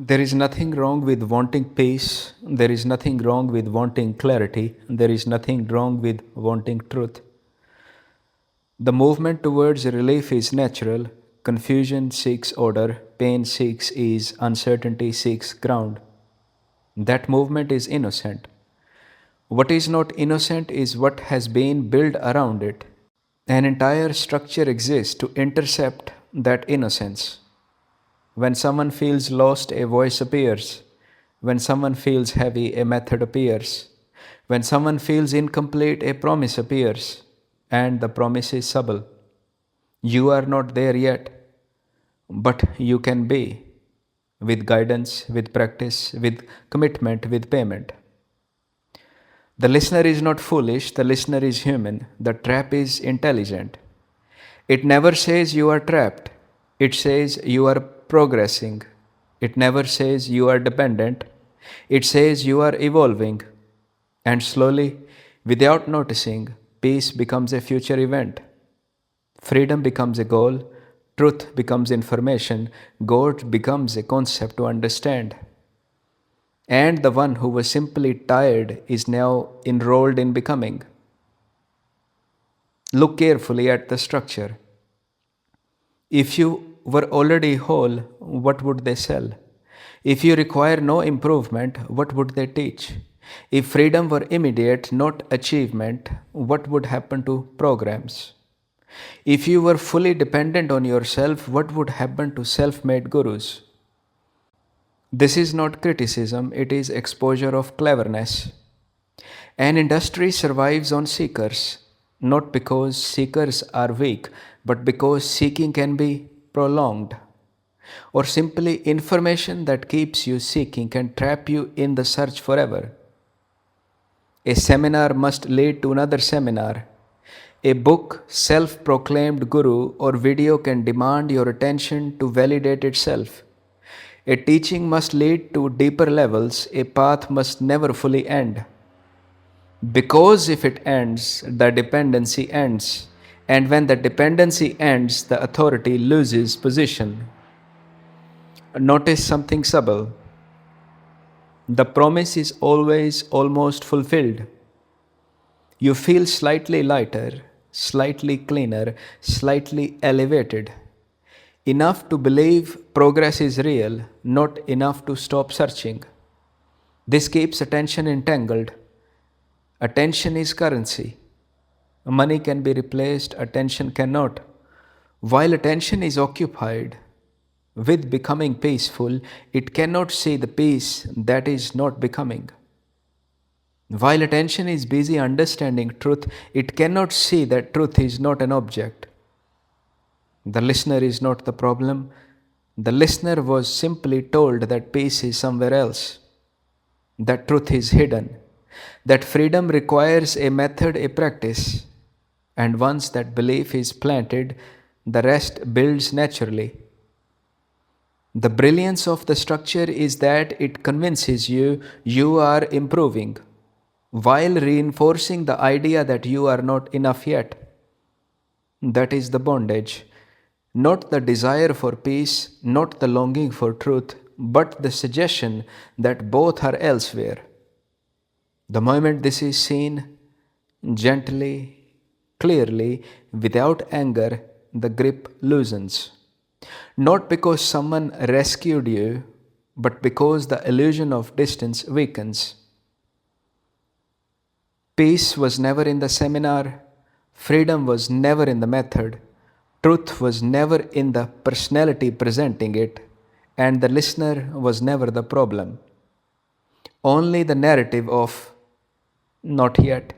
There is nothing wrong with wanting peace. There is nothing wrong with wanting clarity. There is nothing wrong with wanting truth. The movement towards relief is natural. Confusion seeks order. Pain seeks ease. Uncertainty seeks ground. That movement is innocent. What is not innocent is what has been built around it. An entire structure exists to intercept that innocence. When someone feels lost, a voice appears. When someone feels heavy, a method appears. When someone feels incomplete, a promise appears. And the promise is subtle. You are not there yet, but you can be, with guidance, with practice, with commitment, with payment. The listener is not foolish, the listener is human, the trap is intelligent. It never says you are trapped, it says you are progressing. It never says you are dependent, it says you are evolving. And slowly, without noticing, peace becomes a future event. Freedom becomes a goal, truth becomes information, God becomes a concept to understand. And the one who was simply tired is now enrolled in becoming. Look carefully at the structure. If you were already whole, what would they sell? If you require no improvement, what would they teach? If freedom were immediate, not achievement, what would happen to programs? If you were fully dependent on yourself, what would happen to self made gurus? This is not criticism, it is exposure of cleverness. An industry survives on seekers, not because seekers are weak, but because seeking can be prolonged. Or simply, information that keeps you seeking can trap you in the search forever. A seminar must lead to another seminar. A book, self proclaimed guru, or video can demand your attention to validate itself. A teaching must lead to deeper levels, a path must never fully end. Because if it ends, the dependency ends. And when the dependency ends, the authority loses position. Notice something subtle. The promise is always almost fulfilled. You feel slightly lighter, slightly cleaner, slightly elevated. Enough to believe progress is real, not enough to stop searching. This keeps attention entangled. Attention is currency. Money can be replaced, attention cannot. While attention is occupied with becoming peaceful, it cannot see the peace that is not becoming. While attention is busy understanding truth, it cannot see that truth is not an object. The listener is not the problem. The listener was simply told that peace is somewhere else, that truth is hidden, that freedom requires a method, a practice. And once that belief is planted, the rest builds naturally. The brilliance of the structure is that it convinces you you are improving, while reinforcing the idea that you are not enough yet. That is the bondage. Not the desire for peace, not the longing for truth, but the suggestion that both are elsewhere. The moment this is seen, gently, clearly, without anger, the grip loosens. Not because someone rescued you, but because the illusion of distance weakens. Peace was never in the seminar, freedom was never in the method, truth was never in the personality presenting it, and the listener was never the problem. Only the narrative of not yet.